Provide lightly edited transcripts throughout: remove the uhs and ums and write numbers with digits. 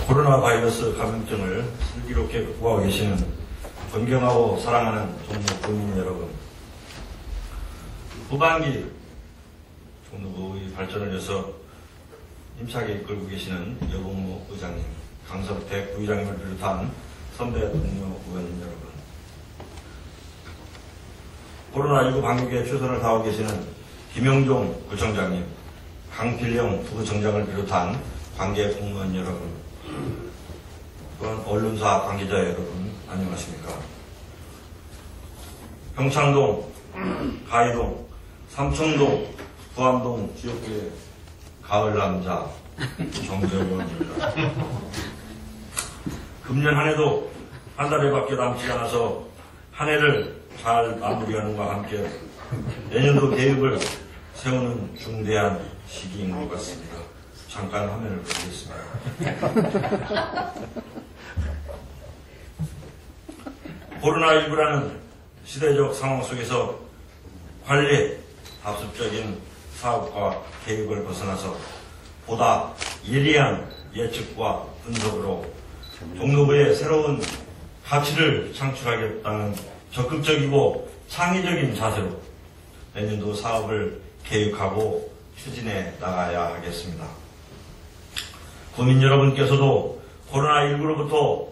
코로나 바이러스 감염증을 슬기롭게 극복하고 계시는 존경하고 사랑하는 종로 국민 여러분, 후반기 종로구의 발전을 위해서 힘차게 이끌고 계시는 여봉무 의장님, 강석택 부의장님을 비롯한 선배 동료 의원님 여러분, 코로나19 방역에 최선을 다하고 계시는 김영종 구청장님, 강필영 부구청장을 비롯한 관계 공무원 여러분, 또한 언론사 관계자 여러분, 안녕하십니까. 평창동, 가이동, 삼청동, 부암동 지역구의 가을 남자 정재원입니다. 금년 한 해도 한 달에밖에 남지 않아서 한 해를 잘 마무리하는과 함께 내년도 계획을 세우는 중대한 시기인 것 같습니다. 잠깐 화면을 보겠습니다. 코로나19라는 시대적 상황 속에서 관리, 답습적인 사업과 계획을 벗어나서 보다 예리한 예측과 분석으로 종로구의 새로운 가치를 창출하겠다는 적극적이고 창의적인 자세로 내년도 사업을 계획하고 추진해 나가야 하겠습니다. 국민 여러분께서도 코로나19로부터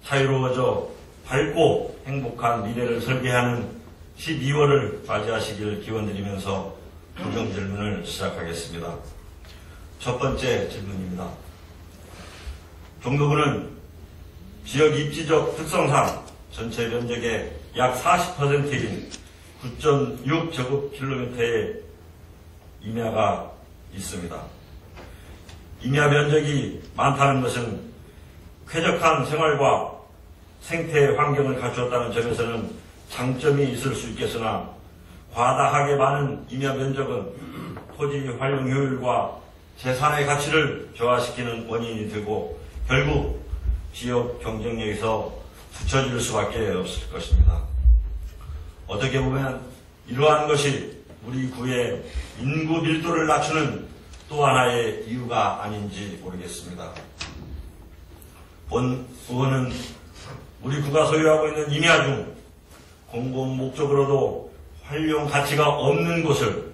자유로워져 밝고 행복한 미래를 설계하는 12월을 맞이하시길 기원드리면서 구경 질문을 시작하겠습니다. 첫 번째 질문입니다. 종로구는 지역 입지적 특성상 전체 면적의 약 40%인 9.6제곱킬로미터의 임야가 있습니다. 임야 면적이 많다는 것은 쾌적한 생활과 생태 환경을 갖추었다는 점에서는 장점이 있을 수 있겠으나 과다하게 많은 임야 면적은 토지 활용 효율과 재산의 가치를 저하시키는 원인이 되고 결국 지역 경쟁력에서 뒤처질 수밖에 없을 것입니다. 어떻게 보면 이러한 것이 우리 구의 인구 밀도를 낮추는 또 하나의 이유가 아닌지 모르겠습니다. 본 의원은 우리 구가 소유하고 있는 임야 중 공공 목적으로도 활용 가치가 없는 곳을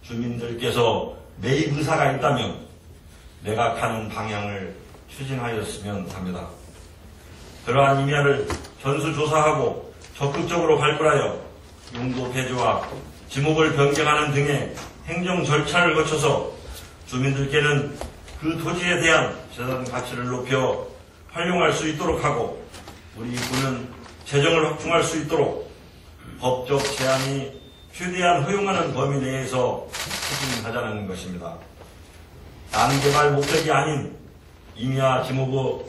주민들께서 매입 의사가 있다면 매각하는 방향을 추진하였으면 합니다. 그러한 임야를 전수조사하고 적극적으로 발굴하여 용도 폐지와 지목을 변경하는 등의 행정 절차를 거쳐서 주민들께는 그 토지에 대한 재산 가치를 높여 활용할 수 있도록 하고 우리 구는 재정을 확충할 수 있도록 법적 제한이 최대한 허용하는 범위 내에서 추진하자는 것입니다. 단개발 목적이 아닌 임야 지목의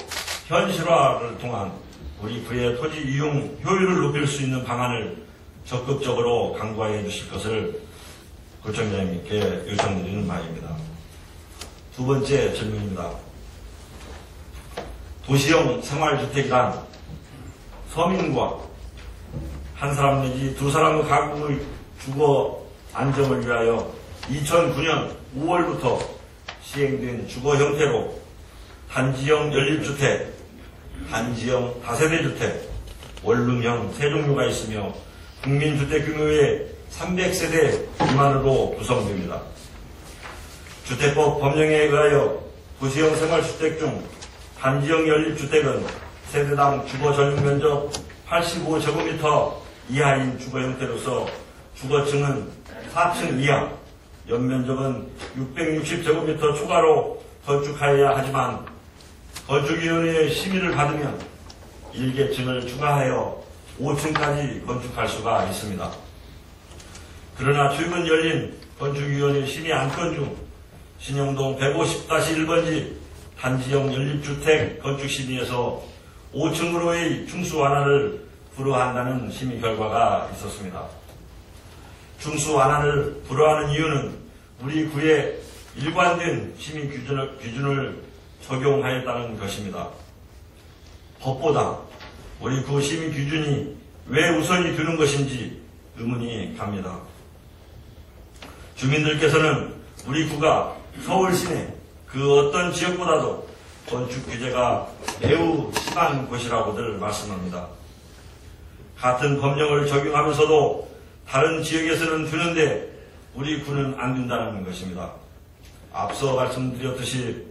현실화를 통한 우리 구의 토지 이용 효율을 높일 수 있는 방안을 적극적으로 강구해 주실 것을 구청장님께 요청드리는 바입니다. 두 번째 질문입니다. 도시형 생활주택이란 서민과 한 사람 내지 두 사람의 가구의 주거 안정을 위하여 2009년 5월부터 시행된 주거 형태로 단지형 연립주택, 단지형 다세대주택, 원룸형 세 종류가 있으며 국민주택 규모의 300세대 미만으로 구성됩니다. 주택법 법령에 의하여 도시형 생활주택 중 단지형 연립주택은 세대당 주거 전용 면적 85제곱미터 이하인 주거 형태로서 주거층은 4층 이하, 연면적은 660제곱미터 추가로 건축하여야 하지만 건축위원회의 심의를 받으면 1계층을 추가하여 5층까지 건축할 수가 있습니다. 그러나 최근 열린 건축위원회 심의 안건 중 신영동 150-1번지 단지형 연립주택 건축심의에서 5층으로의 중수 완화를 불허한다는 심의 결과가 있었습니다. 중수 완화를 불허하는 이유는 우리 구에 일관된 심의 기준을 적용하였다는 것입니다. 법보다 우리 구 심의 기준이 왜 우선이 두는 것인지 의문이 갑니다. 주민들께서는 우리 구가 서울 시내 그 어떤 지역보다도 건축 규제가 매우 심한 곳이라고들 말씀합니다. 같은 법령을 적용하면서도 다른 지역에서는 주는데 우리 군은 안 준다는 것입니다. 앞서 말씀드렸듯이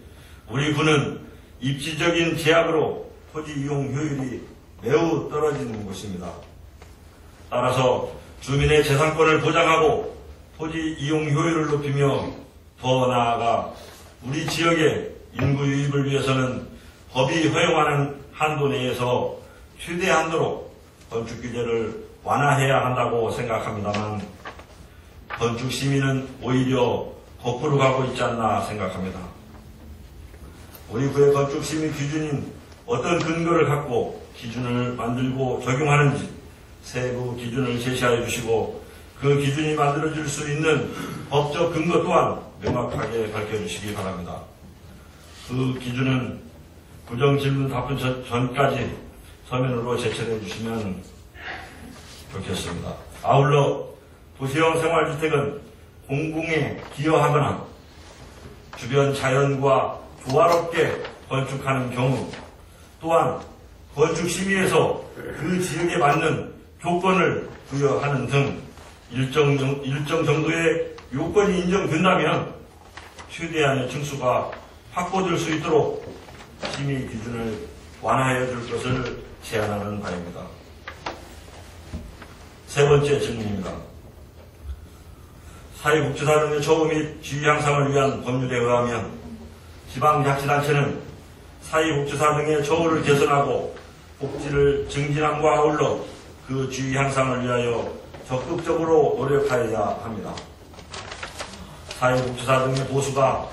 우리 군은 입지적인 제약으로 토지 이용 효율이 매우 떨어지는 곳입니다. 따라서 주민의 재산권을 보장하고 토지 이용 효율을 높이며 더 나아가 우리 지역의 인구 유입을 위해서는 법이 허용하는 한도 내에서 최대한도로 건축 규제를 완화해야 한다고 생각합니다만 건축 심의는 오히려 거꾸로 가고 있지 않나 생각합니다. 우리 구의 건축 심의 기준인 어떤 근거를 갖고 기준을 만들고 적용하는지 세부 기준을 제시하여 주시고 그 기준이 만들어질 수 있는 법적 근거 또한 명확하게 밝혀주시기 바랍니다. 그 기준은 부정질문 답변 전까지 서면으로 제출해 주시면 좋겠습니다. 아울러 도시형 생활주택은 공공에 기여하거나 주변 자연과 조화롭게 건축하는 경우 또한 건축심의에서 그 지역에 맞는 조건을 부여하는 등 일정 정도의 요건이 인정된다면 최대한의 층수가 확보될 수 있도록 심의 기준을 완화해 줄 것을 제안하는 바입니다. 세 번째 질문입니다. 사회복지사 등의 처우 및 지위 향상을 위한 법률에 의하면 지방자치단체는 사회복지사 등의 처우를 개선하고 복지를 증진함과 아울러 그 지위 향상을 위하여 적극적으로 노력하여야 합니다. 사회복지사 등의 보수가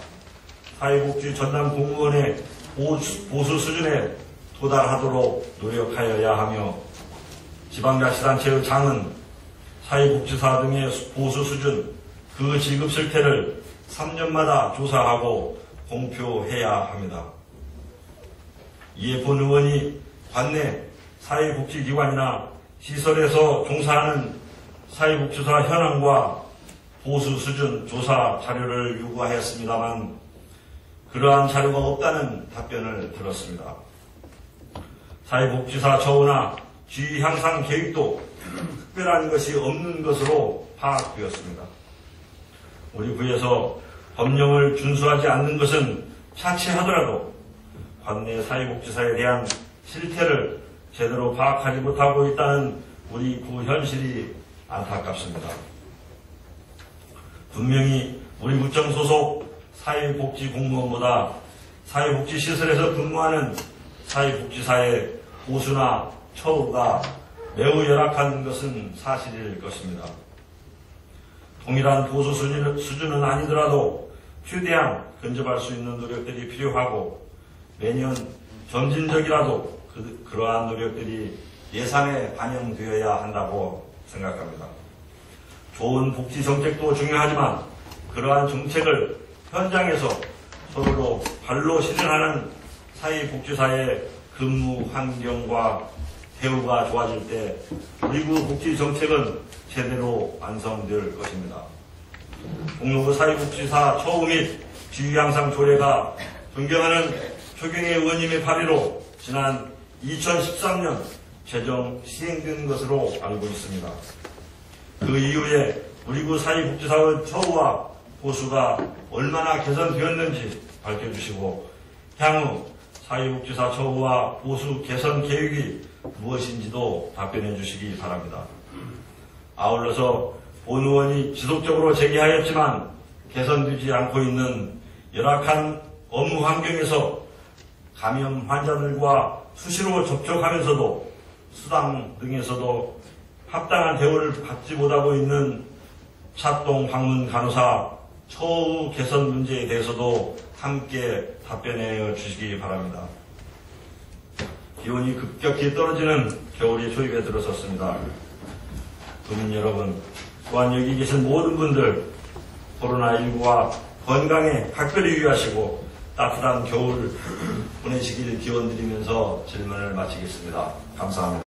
사회복지 전담 공무원의 보수 수준에 도달하도록 노력하여야 하며 지방자치단체의 장은 사회복지사 등의 보수 수준, 그 지급 실태를 3년마다 조사하고 공표해야 합니다. 이에 본 의원이 관내 사회복지기관이나 시설에서 종사하는 사회복지사 현황과 보수 수준 조사 자료를 요구하였습니다만 그러한 자료가 없다는 답변을 들었습니다. 사회복지사 처우나 지위 향상 계획도 특별한 것이 없는 것으로 파악되었습니다. 우리 구에서 법령을 준수하지 않는 것은 차치하더라도 관내 사회복지사에 대한 실태를 제대로 파악하지 못하고 있다는 우리 구 현실이 안타깝습니다. 분명히 우리 구청 소속 사회복지 공무원보다 사회복지시설에서 근무하는 사회복지사의 보수나 처우가 매우 열악한 것은 사실일 것입니다. 동일한 보수 수준은 아니더라도 최대한 근접할 수 있는 노력들이 필요하고 매년 점진적이라도 그러한 노력들이 예산에 반영되어야 한다고 생각합니다. 좋은 복지 정책도 중요하지만 그러한 정책을 현장에서 서로 발로 실현하는 사회복지사의 근무 환경과 대우가 좋아질 때 우리 구 복지 정책은 제대로 완성될 것입니다. 종로구 사회복지사 처우 및 지위 향상 조례가 존경하는 표경의 의원님의 발의로 지난 2013년 제정 시행된 것으로 알고 있습니다. 그 이후에 우리 구 사회복지사의 처우와 보수가 얼마나 개선되었는지 밝혀주시고 향후 사회복지사 처우와 보수 개선 계획이 무엇인지도 답변해 주시기 바랍니다. 아울러서 본 의원이 지속적으로 제기하였지만 개선되지 않고 있는 열악한 업무 환경에서 감염 환자들과 수시로 접촉하면서도 수당 등에서도 합당한 대우를 받지 못하고 있는 차동 방문 간호사 처우 개선 문제에 대해서도 함께 답변해 주시기 바랍니다. 기온이 급격히 떨어지는 겨울이 초입에 들어섰습니다. 국민 여러분, 또한 여기 계신 모든 분들 코로나19와 건강에 각별히 유의하시고 따뜻한 겨울 보내시길 기원드리면서 질문을 마치겠습니다. 감사합니다.